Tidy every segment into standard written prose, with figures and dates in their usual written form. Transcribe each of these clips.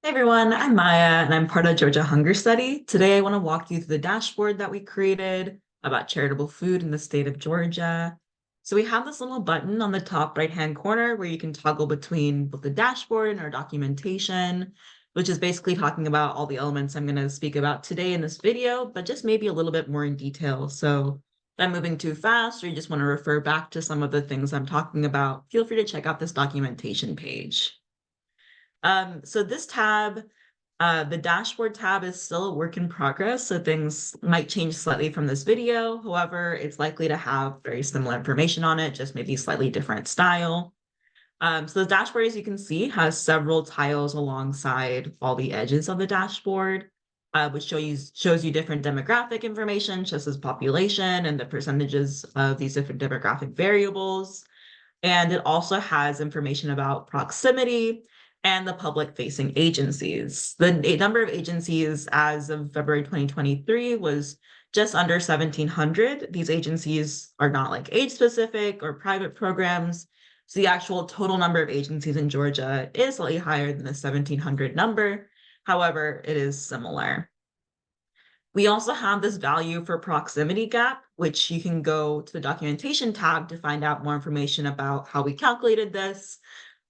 Hey everyone, I'm Maya and I'm part of Georgia Hunger Study. Today I want to walk you through the dashboard that we created about charitable food in the state of Georgia. So we have this little button on the top right-hand corner where you can toggle between both the dashboard and our documentation, which is basically talking about all the elements I'm going to speak about today in this video, but just maybe a little bit more in detail. So if I'm moving too fast or you just want to refer back to some of the things I'm talking about, feel free to check out this documentation page. So this tab, the dashboard tab is still a work in progress, so things might change slightly from this video. However, it's likely to have very similar information on it, just maybe slightly different style. So the dashboard, as you can see, has several tiles alongside all the edges of the dashboard, which shows you different demographic information, such as population and the percentages of these different demographic variables. And it also has information about proximity and the public-facing agencies. The number of agencies as of February 2023 was just under 1,700. These agencies are not like age-specific or private programs. So the actual total number of agencies in Georgia is slightly higher than the 1,700 number. However, it is similar. We also have this value for proximity gap, which you can go to the documentation tab to find out more information about how we calculated this.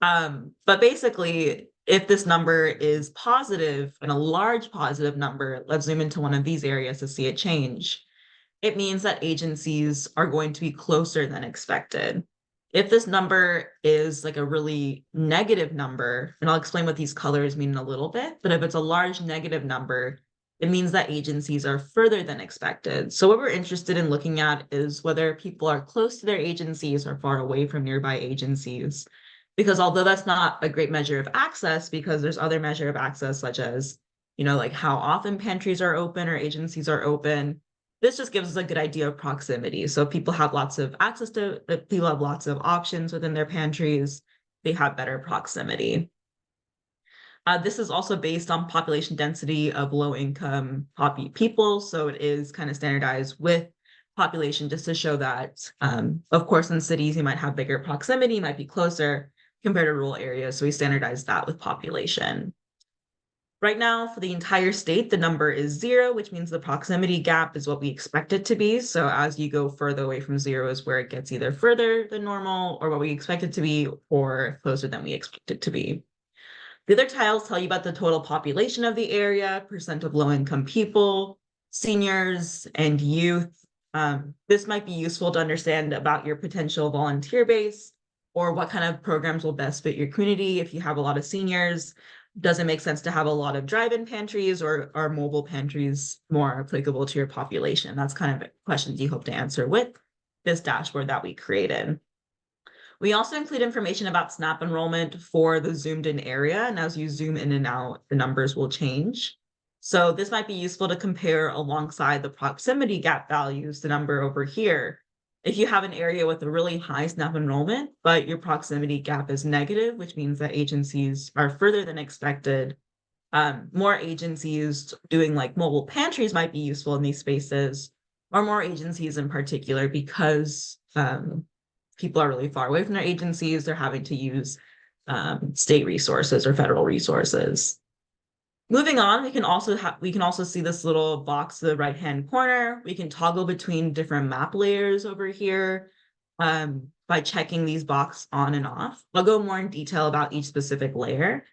But basically, if this number is positive and a large positive number, let's zoom into one of these areas to see a change. It means that agencies are going to be closer than expected. If this number is like a really negative number, and I'll explain what these colors mean in a little bit, but if it's a large negative number, it means that agencies are further than expected. So what we're interested in looking at is whether people are close to their agencies or far away from nearby agencies. Because although that's not a great measure of access, because there's other measure of access such as, like how often pantries are open or agencies are open, this just gives us a good idea of proximity. So if people have lots of access to, if people have lots of options within their pantries, they have better proximity. This is also based on population density of low-income people, so it is kind of standardized with population just to show that, of course, in cities, you might have bigger proximity, might be closer compared to rural areas, so we standardize that with population. Right now, for the entire state, the number is 0, which means the proximity gap is what we expect it to be. So as you go further away from 0 is where it gets either further than normal or what we expect it to be or closer than we expect it to be. The other tiles tell you about the total population of the area, percent of low-income people, seniors, and youth. This might be useful to understand about your potential volunteer base or what kind of programs will best fit your community. If you have a lot of seniors, does it make sense to have a lot of drive-in pantries or are mobile pantries more applicable to your population? That's kind of questions you hope to answer with this dashboard that we created. We also include information about SNAP enrollment for the zoomed in area. And as you zoom in and out, the numbers will change. So this might be useful to compare alongside the proximity gap values, the number over here. If you have an area with a really high SNAP enrollment, but your proximity gap is negative, which means that agencies are further than expected, more agencies doing like mobile pantries might be useful in these spaces, or more agencies in particular, because people are really far away from their agencies. They're having to use state resources or federal resources. Moving on, we can also see this little box to the right-hand corner. We can toggle between different map layers over here by checking these boxes on and off. I'll go more in detail about each specific layer.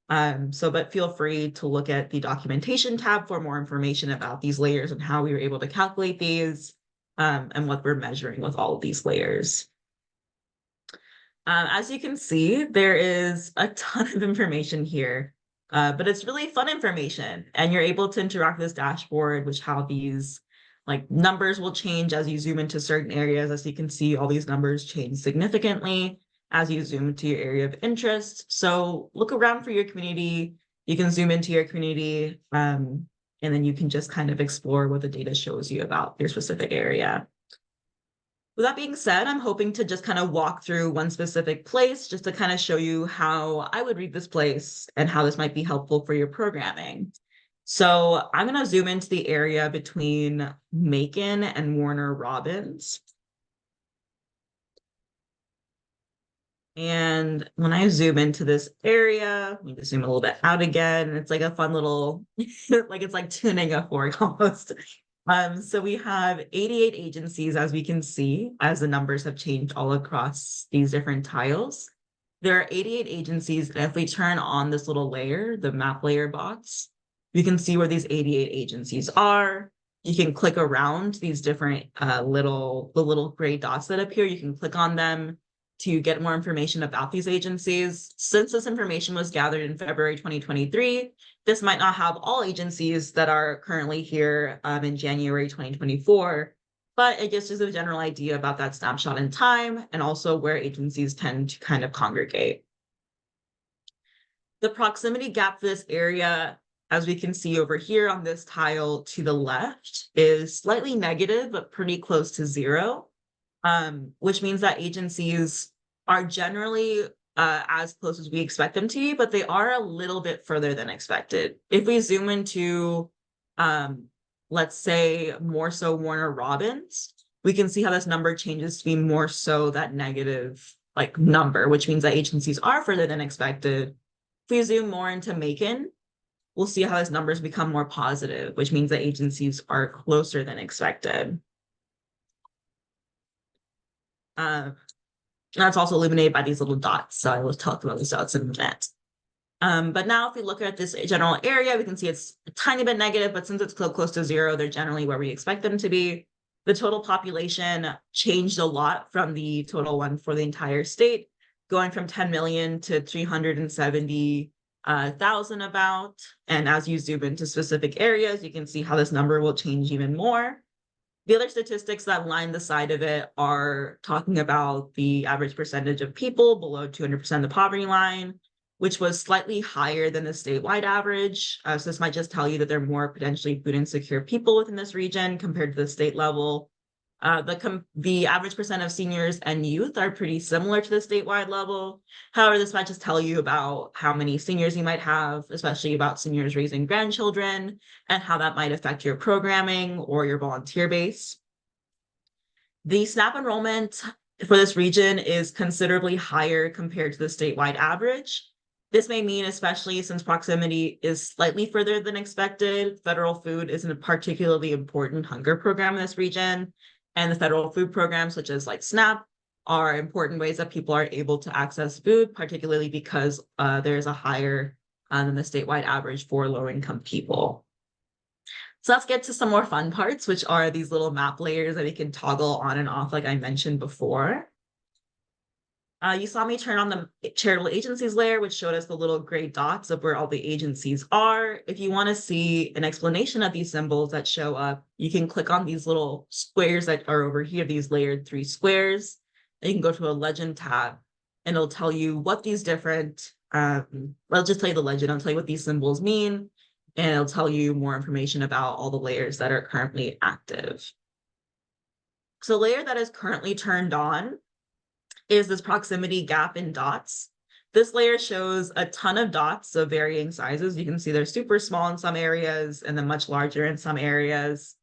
But feel free to look at the documentation tab for more information about these layers and how we were able to calculate these and what we're measuring with all of these layers. As you can see, there is a ton of information here, but it's really fun information. And you're able to interact with this dashboard, which how these like numbers will change as you zoom into certain areas. As you can see, all these numbers change significantly as you zoom into your area of interest. So look around for your community. You can zoom into your community, and then you can just kind of explore what the data shows you about your specific area. With that being said, I'm hoping to just kind of walk through one specific place just to kind of show you how I would read this place and how this might be helpful for your programming. So I'm going to zoom into the area between Macon and Warner Robins. And when I zoom into this area, let me just zoom a little bit out again. It's like a fun little, like it's like tuning a fork almost. So we have 88 agencies, as we can see, as the numbers have changed all across these different tiles. There are 88 agencies, and if we turn on this little layer, the map layer box, you can see where these 88 agencies are. You can click around these different little gray dots that appear. You can click on them to get more information about these agencies. Since this information was gathered in February 2023, this might not have all agencies that are currently here in January 2024, but it gives us a general idea about that snapshot in time and also where agencies tend to kind of congregate. The proximity gap for this area, as we can see over here on this tile to the left, is slightly negative, but pretty close to zero, which means that agencies are generally as close as we expect them to be, but they are a little bit further than expected. If we zoom into, let's say, more so Warner Robins, we can see how this number changes to be more so that negative like number, which means that agencies are further than expected. If we zoom more into Macon, we'll see how those numbers become more positive, which means that agencies are closer than expected. That's also illuminated by these little dots. So I will talk about these dots in a minute. But now if we look at this general area, we can see it's a tiny bit negative, but since it's so close to zero, they're generally where we expect them to be. The total population changed a lot from the total one for the entire state, going from 10 million to 370,000 about. And as you zoom into specific areas, you can see how this number will change even more. The other statistics that line the side of it are talking about the average percentage of people below 200% of the poverty line, which was slightly higher than the statewide average. So this might just tell you that there are more potentially food insecure people within this region compared to the state level. The average percent of seniors and youth are pretty similar to the statewide level. However, this might just tell you about how many seniors you might have, especially about seniors raising grandchildren, and how that might affect your programming or your volunteer base. The SNAP enrollment for this region is considerably higher compared to the statewide average. This may mean, especially since proximity is slightly further than expected, federal food isn't a particularly important hunger program in this region. And the federal food programs, such as like SNAP, are important ways that people are able to access food, particularly because there's a higher than the statewide average for low-income people. So let's get to some more fun parts, which are these little map layers that we can toggle on and off, like I mentioned before. You saw me turn on the charitable agencies layer, which showed us the little gray dots of where all the agencies are. If you want to see an explanation of these symbols that show up, you can click on these little squares that are over here, these layered 3 squares. And you can go to a legend tab, and it'll tell you what these different, I'll just tell you the legend, I'll tell you what these symbols mean, and it'll tell you more information about all the layers that are currently active. So the layer that is currently turned on is this proximity gap in dots. This layer shows a ton of dots of varying sizes. You can see they're super small in some areas and then much larger in some areas.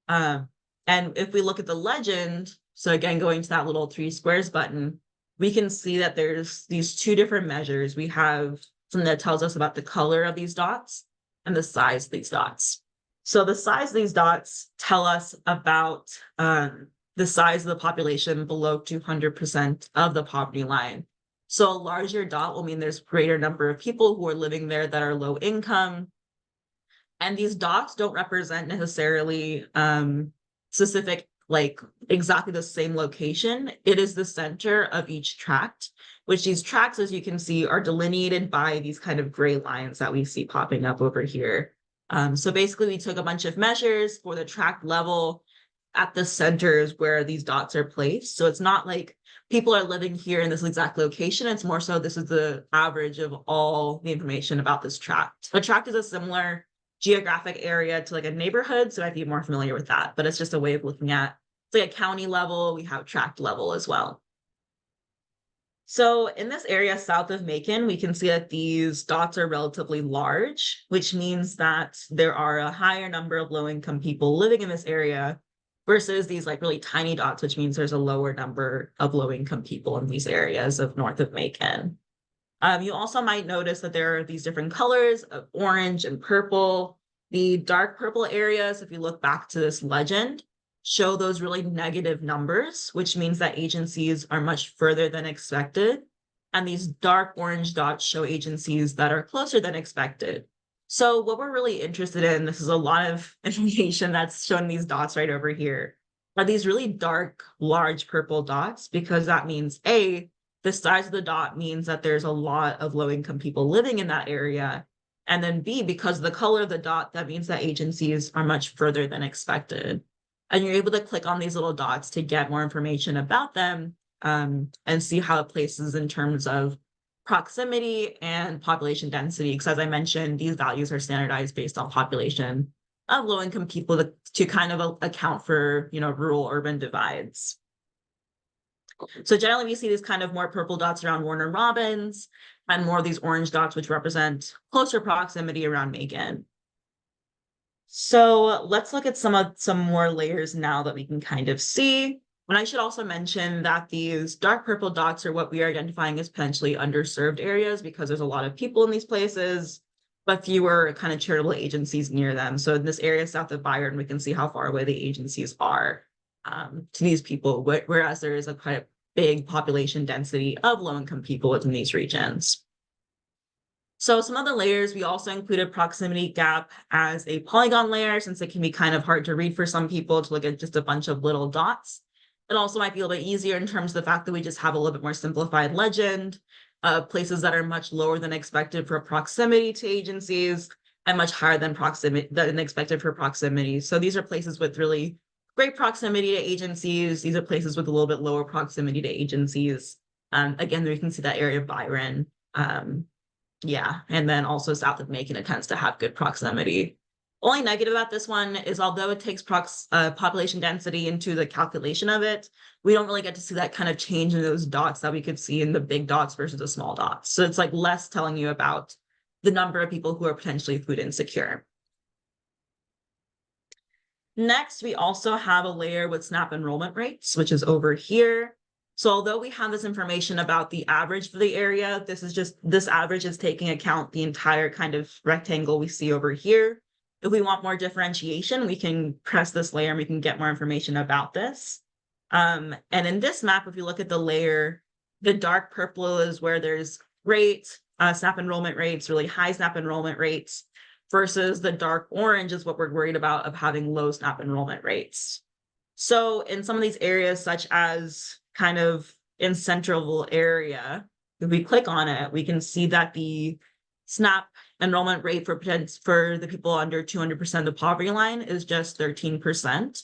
And if we look at the legend, so again, going to that little 3 squares button, we can see that there's these 2 different measures. We have something that tells us about the color of these dots and the size of these dots. So the size of these dots tell us about the size of the population below 200% of the poverty line. So a larger dot will mean there's greater number of people who are living there that are low income. And these dots don't represent necessarily specific, like exactly the same location. It is the center of each tract, which these tracts, as you can see, are delineated by these kind of gray lines that we see popping up over here. So basically we took a bunch of measures for the tract level at the centers where these dots are placed. So it's not like people are living here in this exact location. It's more so this is the average of all the information about this tract. A tract is a similar geographic area to like a neighborhood, so I'd be more familiar with that, but it's just a way of looking at, it's like a county level, we have tract level as well. So in this area south of Macon, we can see that these dots are relatively large, which means that there are a higher number of low-income people living in this area versus these like really tiny dots, which means there's a lower number of low-income people in these areas of north of Macon. You also might notice that there are these different colors of orange and purple. The dark purple areas, if you look back to this legend, show those really negative numbers, which means that agencies are much further than expected. And these dark orange dots show agencies that are closer than expected. So what we're really interested in, this is a lot of information that's shown these dots right over here, are these really dark, large purple dots, because that means A, the size of the dot means that there's a lot of low-income people living in that area. And then B, because of the color of the dot, that means that agencies are much further than expected. And you're able to click on these little dots to get more information about them and see how it places in terms of proximity and population density. Because as I mentioned, these values are standardized based on population of low-income people to kind of account for, rural-urban divides. So generally, we see these kind of more purple dots around Warner Robins and more of these orange dots, which represent closer proximity around Macon. So let's look at some more layers now that we can kind of see. And I should also mention that these dark purple dots are what we are identifying as potentially underserved areas, because there's a lot of people in these places, but fewer kind of charitable agencies near them. So in this area south of Byron, we can see how far away the agencies are to these people, whereas there is a quite a big population density of low-income people within these regions. So some other layers, we also included proximity gap as a polygon layer, since it can be kind of hard to read for some people to look at just a bunch of little dots. It also might be a little bit easier in terms of the fact that we just have a little bit more simplified legend, places that are much lower than expected for proximity to agencies and much higher than expected for proximity. So these are places with really great proximity to agencies. These are places with a little bit lower proximity to agencies. Again, we can see that area of Byron. Yeah, and then also south of Macon, it tends to have good proximity. Only negative about this one is although it takes population density into the calculation of it, we don't really get to see that kind of change in those dots that we could see in the big dots versus the small dots. So it's like less telling you about the number of people who are potentially food insecure. Next, we also have a layer with SNAP enrollment rates, which is over here. So although we have this information about the average for the area, this average is taking account the entire kind of rectangle we see over here. If we want more differentiation, we can press this layer and we can get more information about this. And in this map, if you look at the layer, the dark purple is where there's great SNAP enrollment rates, really high SNAP enrollment rates, versus the dark orange is what we're worried about of having low SNAP enrollment rates. So in some of these areas, such as kind of in central area, if we click on it, we can see that the SNAP enrollment rate for the people under 200% of the poverty line is just 13%,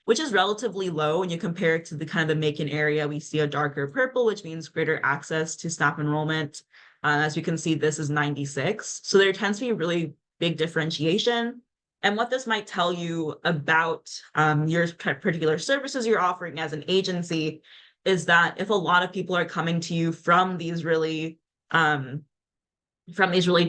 which is relatively low when you compare it to the kind of the Macon area. We see a darker purple, which means greater access to SNAP enrollment. As you can see, this is 96. So there tends to be really big differentiation. And what this might tell you about your particular services you're offering as an agency is that if a lot of people are coming to you from these really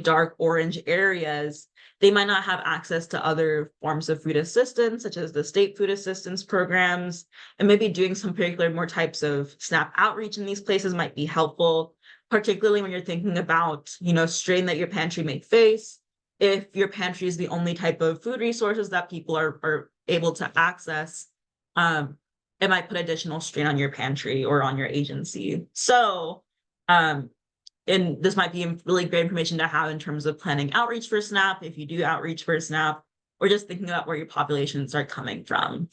dark orange areas, they might not have access to other forms of food assistance, such as the state food assistance programs, and maybe doing some particular more types of SNAP outreach in these places might be helpful, particularly when you're thinking about, strain that your pantry may face. If your pantry is the only type of food resources that people are able to access, it might put additional strain on your pantry or on your agency. So, and this might be really great information to have in terms of planning outreach for SNAP, if you do outreach for SNAP, or just thinking about where your populations are coming from.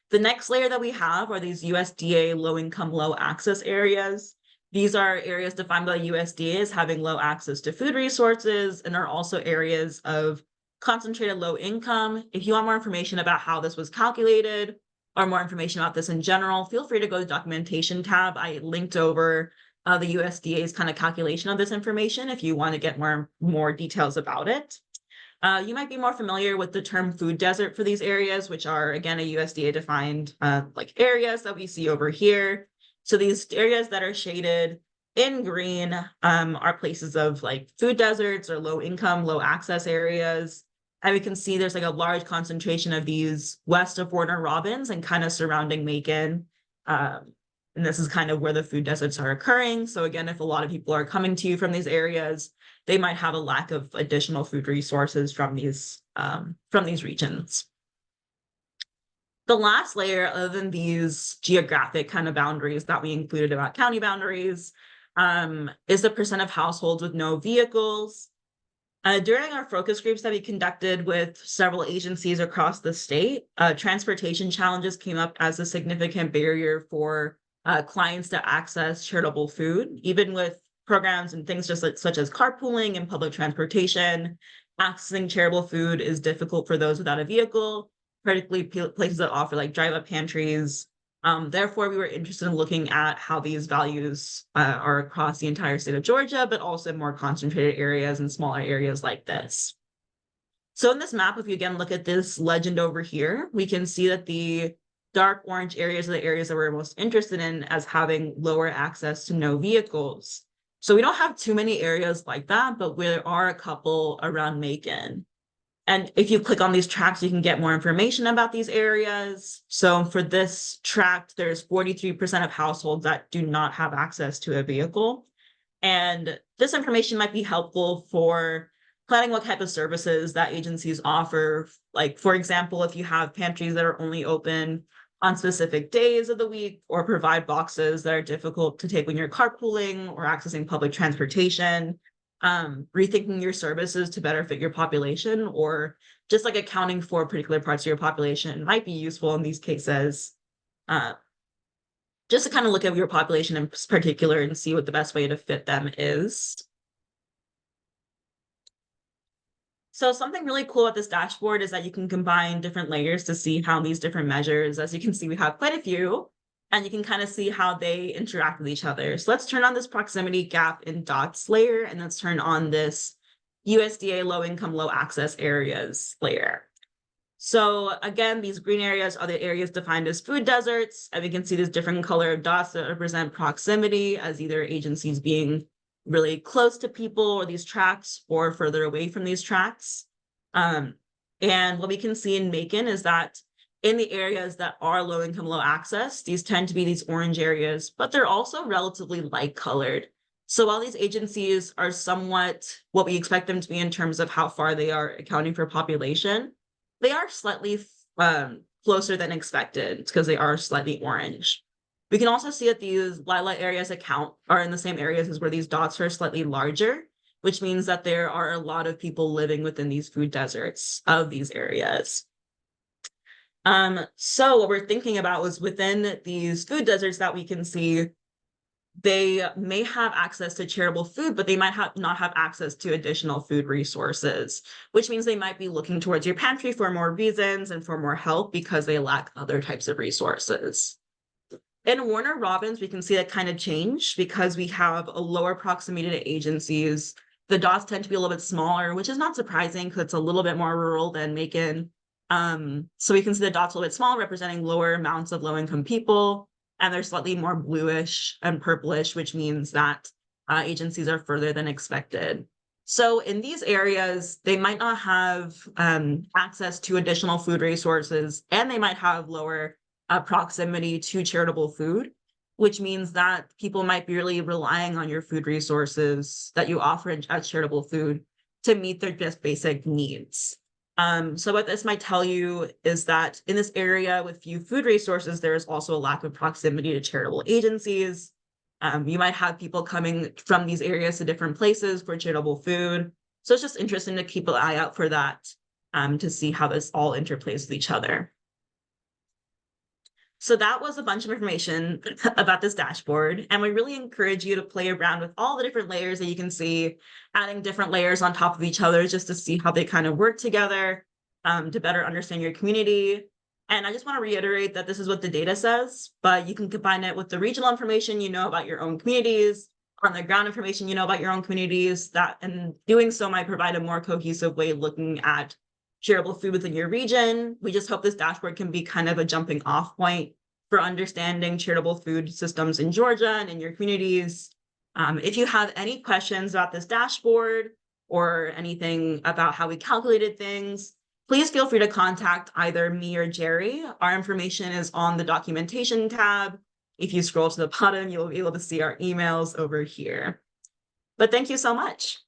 The next layer that we have are these USDA low-income, low-access areas. These are areas defined by USDA as having low access to food resources and are also areas of concentrated low income. If you want more information about how this was calculated or more information about this in general, feel free to go to the documentation tab. I linked over the USDA's kind of calculation of this information if you want to get more details about it. You might be more familiar with the term food desert for these areas, which are, again, a USDA defined areas that we see over here. So these areas that are shaded in green are places of food deserts or low income, low access areas. And we can see there's like a large concentration of these west of Warner Robins and kind of surrounding Macon. And this is kind of where the food deserts are occurring. So again, if a lot of people are coming to you from these areas, they might have a lack of additional food resources from these regions. The last layer, other than these geographic kind of boundaries that we included about county boundaries, is the percent of households with no vehicles. During our focus groups that we conducted with several agencies across the state, transportation challenges came up as a significant barrier for clients to access charitable food, even with programs and things just such as carpooling and public transportation. Accessing charitable food is difficult for those without a vehicle, particularly places that offer like drive-up pantries. Therefore, we were interested in looking at how these values are across the entire state of Georgia, but also in more concentrated areas and smaller areas like this. So in this map, if you again look at this legend over here, we can see that the dark orange areas are the areas that we're most interested in as having lower access to no vehicles. So we don't have too many areas like that, but there are a couple around Macon. And if you click on these tracts, you can get more information about these areas. So for this tract, there's 43% of households that do not have access to a vehicle. And this information might be helpful for planning what type of services that agencies offer. Like, for example, if you have pantries that are only open on specific days of the week, or provide boxes that are difficult to take when you're carpooling or accessing public transportation. Rethinking your services to better fit your population, or just like accounting for particular parts of your population might be useful in these cases. Just to kind of look at your population in particular and see what the best way to fit them is. So something really cool about this dashboard is that you can combine different layers to see how these different measures, as you can see, we have quite a few, and you can kind of see how they interact with each other. So let's turn on this proximity gap in dots layer, and let's turn on this USDA low income, low access areas layer. So again, these green areas are the areas defined as food deserts, and we can see these different colored dots that represent proximity as either agencies being really close to people or these tracts or further away from these tracts. And what we can see in Macon is that in the areas that are low income, low access, these tend to be these orange areas, but they're also relatively light colored. So while these agencies are somewhat what we expect them to be in terms of how far they are accounting for population, they are slightly closer than expected because they are slightly orange. We can also see that these LILA areas are in the same areas as where these dots are slightly larger, which means that there are a lot of people living within these food deserts of these areas. So what we're thinking about was within these food deserts that we can see, they may have access to charitable food, but they might not have access to additional food resources, which means they might be looking towards your pantry for more reasons and for more help because they lack other types of resources. In Warner Robins, we can see that kind of change because we have a lower proximity to agencies. The dots tend to be a little bit smaller, which is not surprising because it's a little bit more rural than Macon. So we can see the dots a little bit small, representing lower amounts of low-income people, and they're slightly more bluish and purplish, which means that agencies are further than expected. So in these areas, they might not have access to additional food resources, and they might have lower proximity to charitable food, which means that people might be really relying on your food resources that you offer as charitable food to meet their just basic needs. So what this might tell you is that in this area with few food resources, there is also a lack of proximity to charitable agencies. You might have people coming from these areas to different places for charitable food. So it's just interesting to keep an eye out for that to see how this all interplays with each other. So that was a bunch of information about this dashboard, and we really encourage you to play around with all the different layers that you can see, adding different layers on top of each other just to see how they kind of work together to better understand your community. And I just want to reiterate that this is what the data says, but you can combine it with the regional information you know about your own communities, on the ground information you know about your own communities, and doing so might provide a more cohesive way of looking at charitable food within your region. We just hope this dashboard can be kind of a jumping off point for understanding charitable food systems in Georgia and in your communities. If you have any questions about this dashboard or anything about how we calculated things, Please feel free to contact either me or Jerry. Our information is on the documentation tab. If you scroll to the bottom, you'll be able to see our emails over here. But thank you so much.